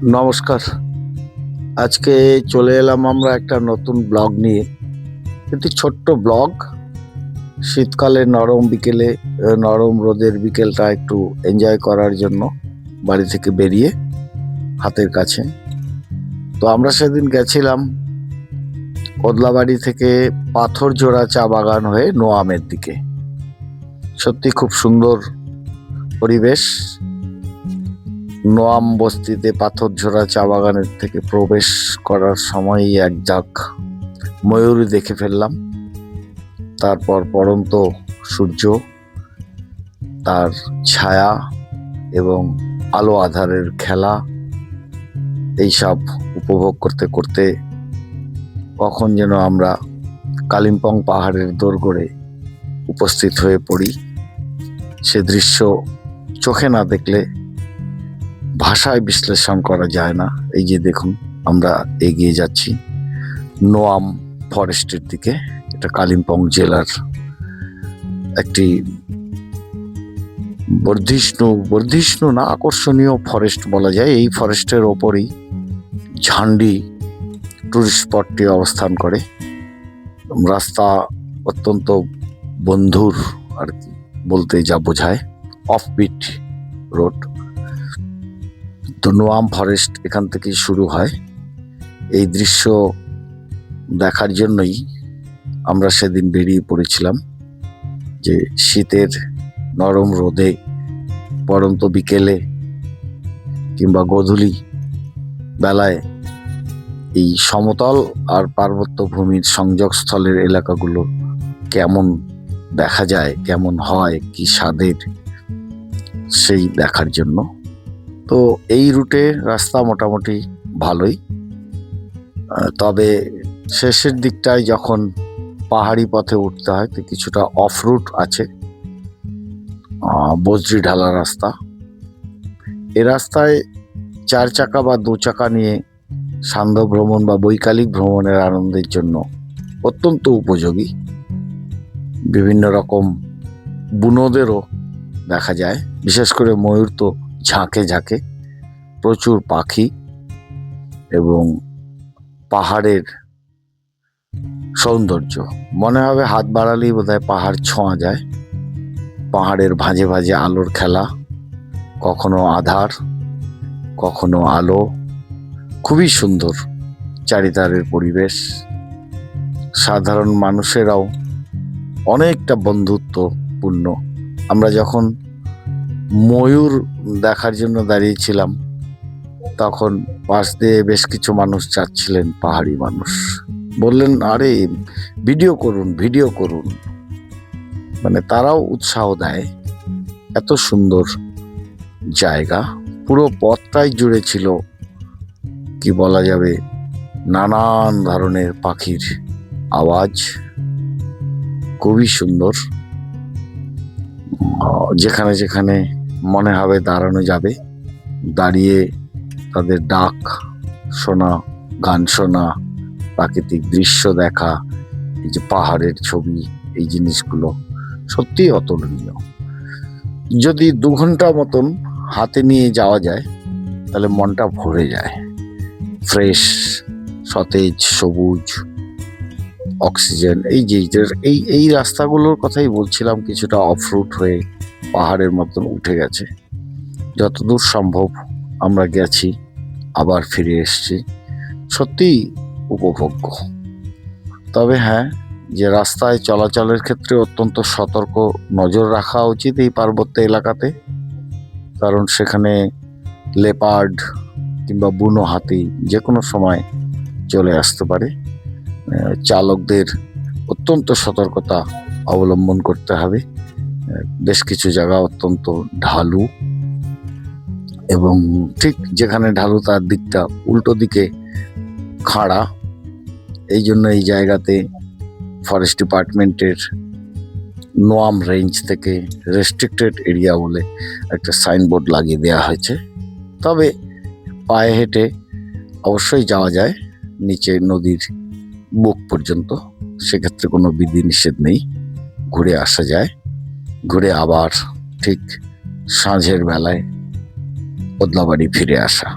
নমস্কার। আজকে চলে এলাম আমরা একটা নতুন ব্লগ নিয়ে। একটি ছোট্ট ব্লগ। শীতকালে নরম বিকেলে, নরম রোদের বিকেলটা একটু এনজয় করার জন্য বাড়ি থেকে বেরিয়ে হাতের কাছে। তো আমরা সেদিন গেছিলাম কদলাবাড়ি থেকে পাথরজোড়া চা বাগান হয়ে নোয়ামের দিকে। সত্যি খুব সুন্দর পরিবেশ। নোয়াম বস্তিতে পাথরঝোড়া চা বাগানের থেকে প্রবেশ করার সময়ই এক ঝাঁক ময়ূর দেখে ফেললাম। তারপর পড়ন্ত সূর্য, তার ছায়া এবং আলো আঁধারের খেলা, এইসব উপভোগ করতে করতে কখন যেন আমরা কালিম্পং পাহাড়ের দোরগোড়ে উপস্থিত হয়ে পড়ি। সে দৃশ্য চোখে না দেখলে ভাষায় বিশ্লেষণ করা যায় না। এই যে দেখুন, আমরা এগিয়ে যাচ্ছি নোয়াম ফরেস্টের দিকে। এটা কালিম্পং জেলার একটি বর্ধিষ্ণু না, আকর্ষণীয় ফরেস্ট বলা যায়। এই ফরেস্টের ওপরই ঝান্ডি টুরিস্ট স্পটটি অবস্থান করে। রাস্তা অত্যন্ত বন্ধুর আর কি বলতে যা বোঝায়, অফবিট রোড। তো নোয়াম ফরেস্ট এখান থেকেই শুরু হয়। এই দৃশ্য দেখার জন্যই আমরা সেদিন বেরিয়ে পড়েছিলাম, যে শীতের নরম রোদে, পড়ন্ত বিকেলে কিংবা গোধূলি বেলায় এই সমতল আর পার্বত্য ভূমির সংযোগস্থলের এলাকাগুলো কেমন দেখা যায়, কেমন হয়, কি স্বাদের, সেই দেখার জন্য। তো এই রুটে রাস্তা মোটামুটি ভালোই, তবে শেষের দিকটায় যখন পাহাড়ি পথে উঠতে হয় তো কিছুটা অফ রুট আছে, বজরি ঢালা রাস্তা। এ রাস্তায় 4 চাকা বা 2 চাকা নিয়ে সান্ধ্য ভ্রমণ বা বৈকালিক ভ্রমণের আনন্দের জন্য অত্যন্ত উপযোগী। বিভিন্ন রকম বুনোদেরও দেখা যায়, বিশেষ করে ময়ূর তো ঝাঁকে ঝাঁকে, প্রচুর পাখি এবং পাহাড়ের সৌন্দর্য। মনে হবে হাত বাড়ালেই বোধহয় পাহাড় ছোঁয়া যায়। পাহাড়ের ভাঁজে ভাঁজে আলোর খেলা, কখনো আধার কখনো আলো, খুবই সুন্দর চারিধারের পরিবেশ। সাধারণ মানুষেরাও অনেকটা বন্ধুত্বপূর্ণ। আমরা যখন ময়ূর দেখার জন্য দাঁড়িয়েছিলাম তখন পাশ দিয়ে বেশ কিছু মানুষ যাচ্ছিলেন, পাহাড়ি মানুষ। বললেন, আরে ভিডিও করুন। মানে তারাও উৎসাহ দেয়। এত সুন্দর জায়গা, পুরো পথটাই জুড়ে ছিল কি বলা যাবে, নানান ধরনের পাখির আওয়াজ। খুবই সুন্দর। যেখানে যেখানে মনে হবে দাঁড়ানো যাবে, দাঁড়িয়ে তাদের ডাক শোনা, গান শোনা, প্রাকৃতিক দৃশ্য দেখা, এই যে পাহাড়ের ছবি, এই জিনিসগুলো সত্যি অতুলনীয়। যদি 2 ঘন্টা মতন হাতে নিয়ে যাওয়া যায় তাহলে মনটা ভরে যায়। ফ্রেশ, সতেজ, সবুজ, অক্সিজেন। এই রাস্তাগুলোর কথাই বলছিলাম, কিছুটা অফ রুট হয়ে পাহাড়ের মতন উঠে গেছে। যতদূর সম্ভব আমরা গেছি, আবার ফিরে এসেছি। সত্যি উপভোগ্য। তবে হ্যাঁ, যে রাস্তায় চলাচলের ক্ষেত্রে অত্যন্ত সতর্ক নজর রাখা উচিত এই পার্বত্য এলাকাতে, কারণ সেখানে লেপার্ড কিংবা বুনো হাতি যে কোনো সময় চলে আসতে পারে। চালকদের অত্যন্ত সতর্কতা অবলম্বন করতে হবে। বেশ কিছু জায়গা অত্যন্ত ঢালু, এবং ঠিক যেখানে ঢালু তার দিকটা উল্টো দিকে খাড়া। এই জন্য এই জায়গাতে ফরেস্ট ডিপার্টমেন্টের নোয়াম রেঞ্জ থেকে রেস্ট্রিক্টেড এরিয়া বলে একটা সাইনবোর্ড লাগিয়ে দেওয়া হয়েছে। তবে পায়ে হেঁটে অবশ্যই যাওয়া যায় নিচে নদীর বুক পর্যন্ত, সেক্ষেত্রে কোনো বিধিনিষেধ নেই। ঘুরে আসা যায়, ঘুরে আবার ঠিক সাঁঝের বেলায় কদলাবাড়ি ফিরে আসা।